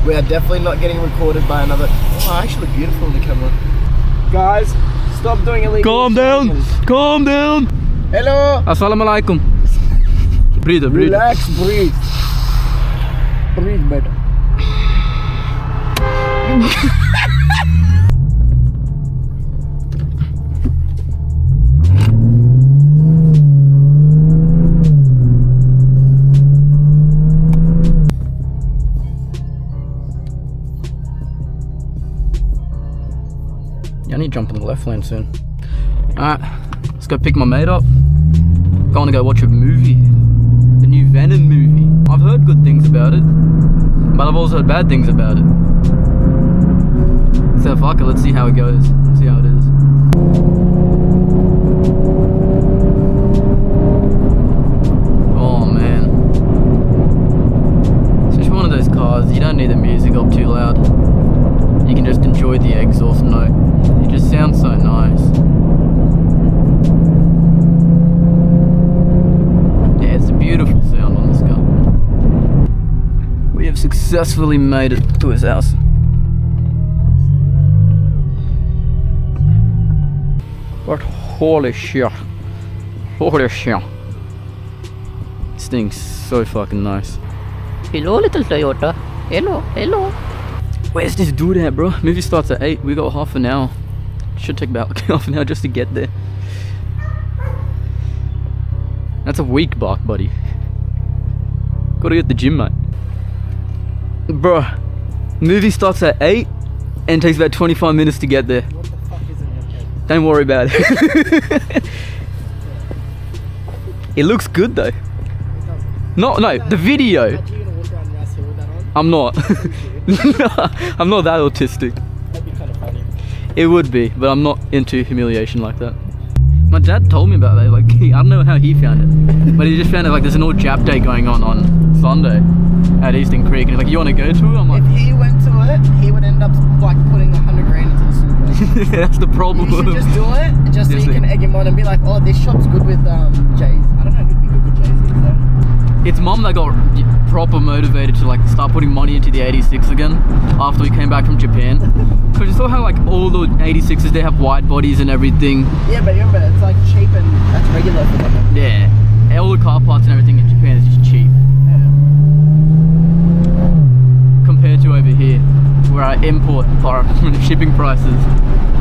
We are definitely not getting recorded by another. Oh, I actually look beautiful in the camera. Guys, stop doing illegal. Calm down. Calm down. Hello. Assalamualaikum. Breathe. Relax, breathe. Breathe better. I need to jump in the left lane soon. Alright, let's go pick my mate up. Going to go watch a movie. The new Venom movie. I've heard good things about it, but I've also heard bad things about it. So fuck it, let's see how it goes. Let's see how it is. Oh man. It's just one of those cars, you don't need the music up too loud. You can just enjoy the exhaust note. It just sounds so nice. Yeah, it's a beautiful sound on this car. We have successfully made it to his house. But holy shit. Holy shit. This thing's so fucking nice. Hello, little Toyota. Hello. Where's this dude at, bro? Movie starts at 8. We got half an hour. Should take about half an hour just to get there. That's a weak bark, buddy. Gotta get the gym, mate. Bro, movie starts at 8 and takes about 25 minutes to get there. What the fuck is in your head? Don't worry about it. It looks good though. No, the video. Imagine you're gonna walk around Rouse Hill with that on. I'm not. I'm not that autistic. That'd be kind of funny. It would be, but I'm not into humiliation like that. My dad told me about that. Like, I don't know how he found it, but he just found it like there's an all Jap day going on Sunday at Eastern Creek, and he's like, "You want to go to it?" I'm like, If he went to it, he would end up like putting 100 grand into the Super. "That's the problem." You should just do it, just so you can egg him on and be like, "Oh, this shop's good with Jay's." I don't know who'd be good with Jay's though. It's mum that got proper motivated to like start putting money into the 86 again after we came back from Japan. Because you saw how like all the 86s, they have wide bodies and everything. Yeah, but it's like cheap and that's regular for them. Yeah, and all the car parts and everything in Japan is just cheap. Yeah. Compared to over here, where our import shipping prices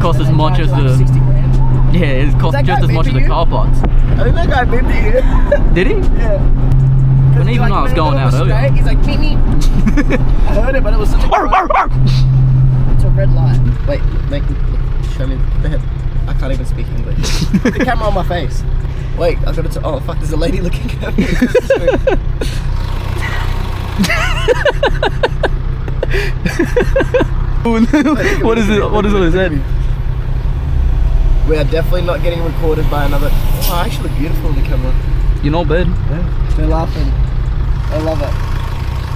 cost as much as like the 60 grand. yeah, it costs that just guy as much as the beeping you? car parts. I think that guy beeped you. Did he? Yeah. But even when I was going out earlier. He's like, meet me. I heard it, but it was such a It's a red light. Wait, show me the head. I can't even speak English. Put the camera on my face. Wait, I got it. Oh fuck, there's a lady looking at me. What is it? What is on his head? We are definitely not getting recorded by another. Oh, I actually look beautiful in the camera. You're not bad. Yeah, they're laughing. I love it.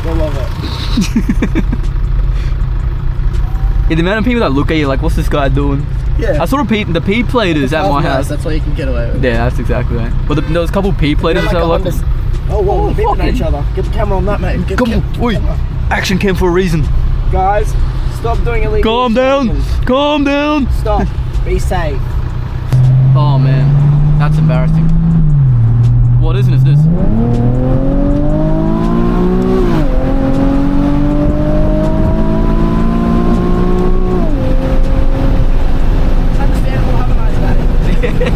They love it. Yeah, the amount of people that look at you like, what's this guy doing? Yeah. I saw the P platers at my house. That's why you can get away with it. Yeah, that's exactly right. But there was a couple P platers Like that were a like, Honda- Oh, whoa, we're beeping at each other. Get the camera on that, mate. Get come on, oi, action came for a reason. Guys, stop doing illegal. Calm down, calm down. Stop. Be safe. Oh man, that's embarrassing. What is this? Understandable. Have a nice day.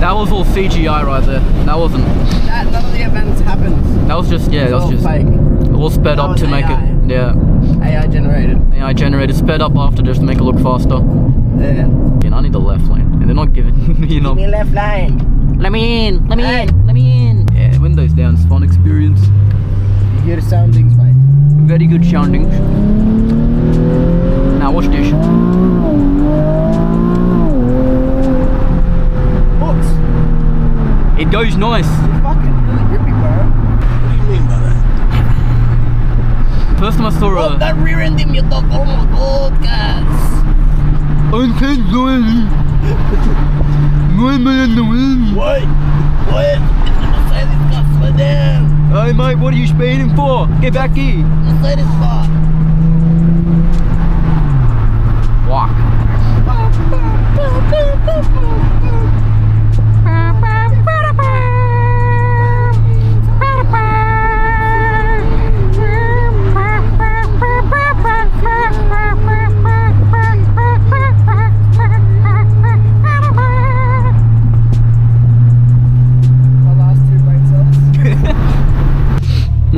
That was all CGI right there. That wasn't. None of the events happened. That was just that was all just fake. all sped up was to make AI. it. Yeah. AI generated. AI generated, sped up after just to make it look faster. Yeah. Again, I need the left lane, and they're not giving me enough. Give me left lane. Let me in. Let me Hey. in. Let me in. Yeah, windows down, it's fun experience. You hear the soundings, mate. Very good sounding. Now watch this. Books. It goes nice. It's fucking really grippy, bro. What do you mean by that? First time I saw a... that rear end in your dog. Oh my god, guys. What? What? Say this guy's Slow down. Hey mate, what are you speeding for? Get back here. Just let it spot. Walk.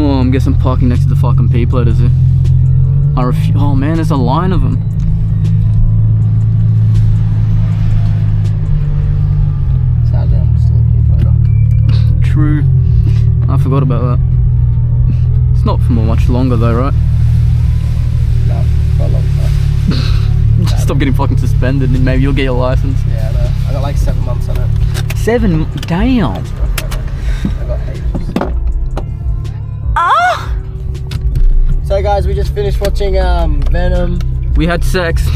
Oh, I'm guessing parking next to the fucking people is it? Oh man, there's a line of them. Sadly, I'm still a people. True. I forgot about that. It's not for much longer though, right? No, for a long time. Stop getting fucking suspended and maybe you'll get your license. Yeah, I know. I got like 7 months on it. 7? Damn. I got ages. So guys, we just finished watching Venom. We had sex.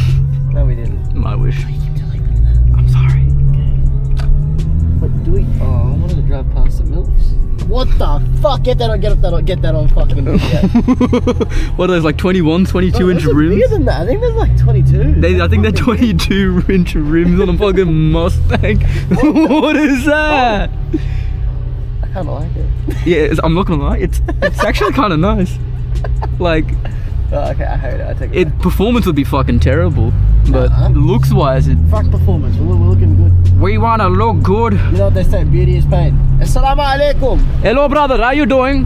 No, we didn't. I wish. I'm sorry. Wait, do we? Oh, I wanted to drive past the MILFs. What the fuck? Get that on fucking yeah. What are those, like 21, 22 inch Bigger rims? than that. I think there's like 22. I think they're 22 inch rims on a fucking Mustang. What is that? I kind of like it. Yeah, I'm not gonna lie, it's actually kind of nice. Like, Oh, okay, I hate it. I take it. back. Performance would be fucking terrible, but looks wise, Fuck performance. We're looking good. we wanna look good. You know what they say? Beauty is pain. Assalamu alaikum. Hello, brother. How you doing?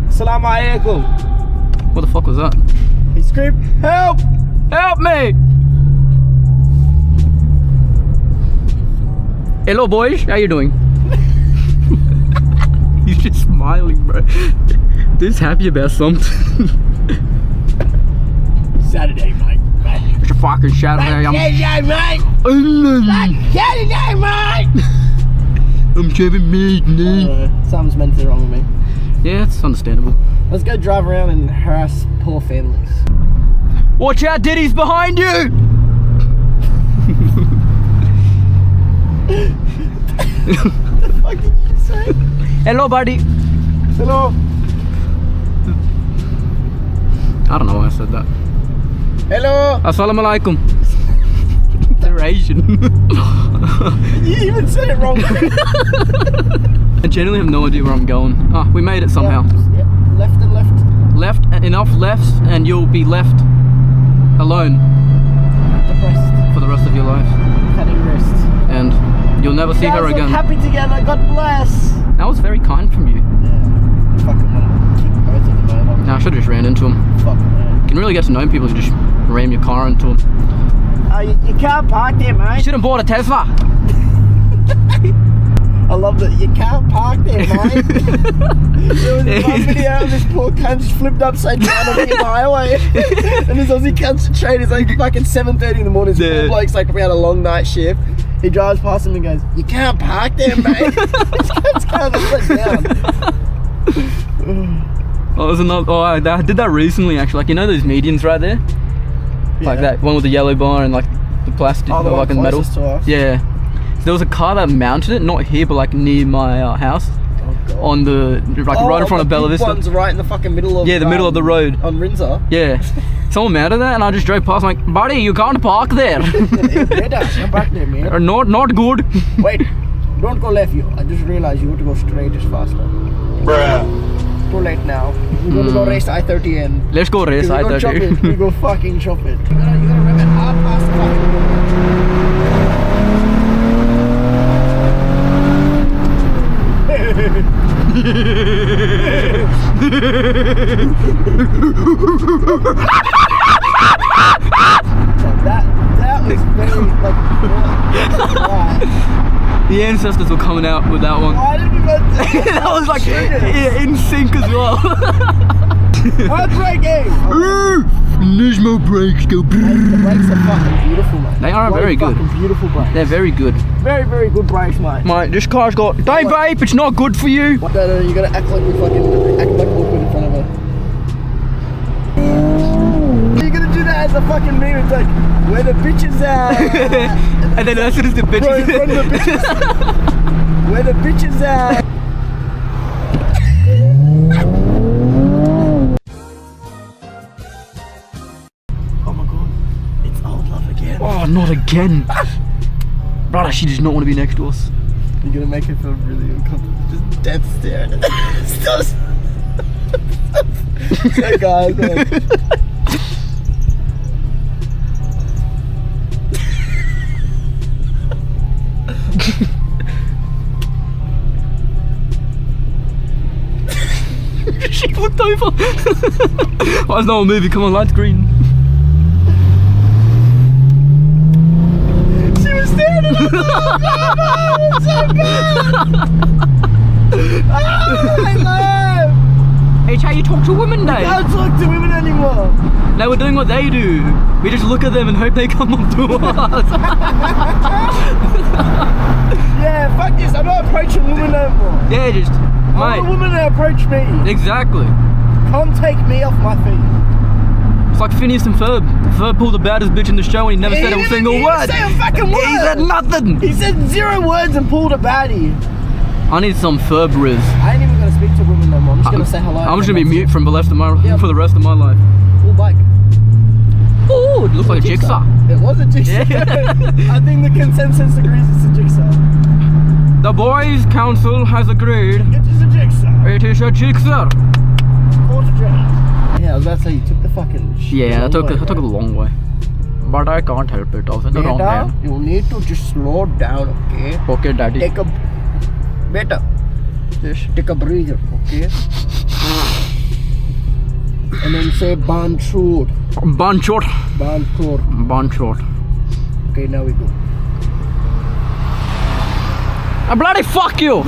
Assalamu alaikum. What the fuck was that? He screamed, help! Help me! Hello, boys. How you doing? He's just smiling, bro. This happy about something. Saturday, mate. It's a fucking Saturday. Saturday, mate. Saturday, mate. I'm Kevin Mead, Something's mentally wrong with me. Yeah, it's understandable. Let's go drive around and harass poor families. Watch out, Diddy's behind you! What the fuck did you say? Hello, buddy. Hello. I don't know why I said that. Hello. Assalamu alaikum. They're Asian. You even said it wrong. I genuinely have no idea where I'm going. Ah, we made it somehow. Yeah. Left and left. Left, enough lefts, and you'll be left alone Depressed. for the rest of your life. Cutting wrists. And you'll never see her Guys, look again. happy together. God bless. That was very kind from you. Yeah. Fucking wanna kick both of them over. Nah, I should have just ran into him. Fucking man. You can really get to know people if you just ram your car into them. You can't park there, You mate. should have bought a Tesla. I love that. You can't park there, mate. There was one video of this poor cunt just flipped upside down on the highway. And this Aussie concentrated. It's like fucking 7:30 in the morning. This poor bloke's like probably had a long night shift. He drives past him and goes, you can't park there, mate. This cunt's kind of upside down. Oh, there's another. Oh, I did that recently actually. Like, you know those medians right there? Like that one with the yellow bar and like the plastic, Oh, the one like in metal. closest to us. Yeah. So there was a car that mounted it, not here, but like near my house, on the like right in front of Bella Vista. One's right in the fucking middle of Yeah, the middle of the road. on Windsor. Yeah. Someone mounted that, and I just drove past. I'm like, buddy, you can't park there. Come back there, man. Or not good. Wait, don't go left. I just realized you want to go straight is faster. Bruh. Too late now. We're going to go race I-30 and Let's go race we go chop it. We I-30. go fucking chop it. You gotta rev it hard past the that was very like why? The ancestors were coming out with that one. Why did we go That was like in sync as well. hard braking? Nismo brakes go. The brakes are fucking beautiful, mate. They are very good. Fucking beautiful brakes. They're very good. Very, very good brakes, mate. Mate, this car's got. Don't vape, it's not good for you. No, you gotta act like we fucking act like awkward in front of her. Are you gonna do that has a fucking meme. It's like, where the bitches at? And then as soon as the bitch Bro, in front of the bitches. Where the bitches at? Oh my god, it's old love again. Oh, not again. Brother, she does not want to be next to us. You're gonna make her feel really uncomfortable. Just dead stare. Stop. Hey guys. She flipped over. Why is no one moving? Come on, light green. She was staring at us. I love. It's how you talk to women, Dave. I don't talk to women anymore. Now we're doing what they do. We just look at them and hope they come up to us. Yeah, fuck this. I'm not approaching women no more. Yeah, just, I want a mate. woman to approach me. Exactly. Come take me off my feet. It's like Phineas and Ferb. Ferb pulled the baddest bitch in the show and he never said a single word. He didn't say a fucking word. He said nothing. He said 0 words and pulled a baddie. I need some Ferb riz. I ain't even gonna speak to women no more. I'm just gonna say hello. I'm just gonna be mute for the rest of my life. Full bike. Ooh, it looks like a jigsaw. It was a jigsaw. Yeah. I think the consensus agrees it's a jigsaw. The boys' council has agreed. It is a jigsaw. It is a jigsaw. Yeah, I was about to say you took the fucking shit. Yeah, I took way, it a long way. But I can't help it. I was in the wrong Beta, hand. you need to just slow down, okay? Okay, daddy. Take a beta. Just take a breather, okay? And then say bonjour. Bonjour. Bonjour. Bonjour. Okay, now we go. I bloody fuck you!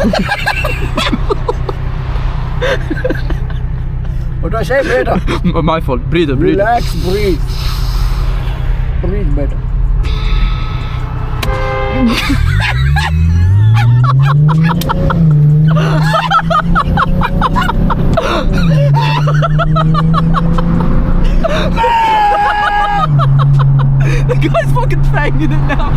What do I say, beta? My fault. Breathe. Relax, breathe. Breathe better. The guy's fucking fanging it now.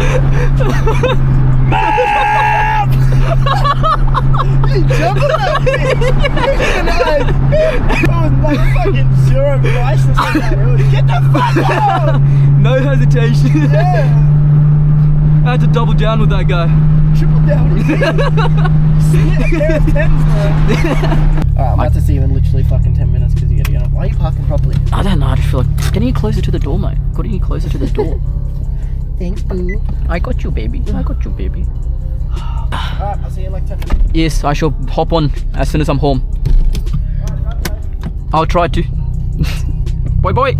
He jumped at me. It was like fucking 0 license on that road. Get the fuck out! No hesitation. Yeah. I had to double down with that guy. Triple down. Split a pair of tens, man. Alright, I'm about to see you in literally fucking 10 minutes because you gotta get up. Why are you parking properly? I don't know, I just feel like getting you closer to the door, mate. Getting you closer to the door. Thanks, boo. I got you, baby. I got you, baby. Alright, I'll see you in like 10 minutes. Yes, I shall hop on as soon as I'm home. I'll try to. Boy.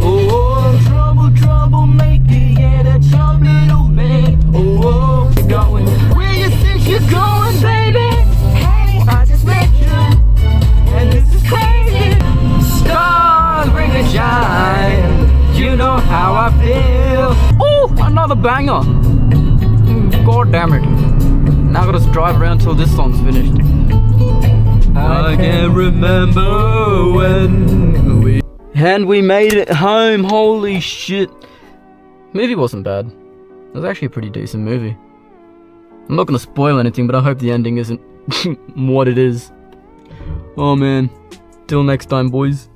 Oh, trouble making it a trouble little man. Oh, you're going where you think you're going, baby. Hey, I just met you, and this is crazy. Stars bring a shine. You know how I feel. Oh, another banger. God damn it. Now I gotta drive around till this song's finished. I can remember when we... And we made it home, holy shit. Movie wasn't bad. It was actually a pretty decent movie. I'm not gonna spoil anything, but I hope the ending isn't what it is. Oh man. Till next time, boys.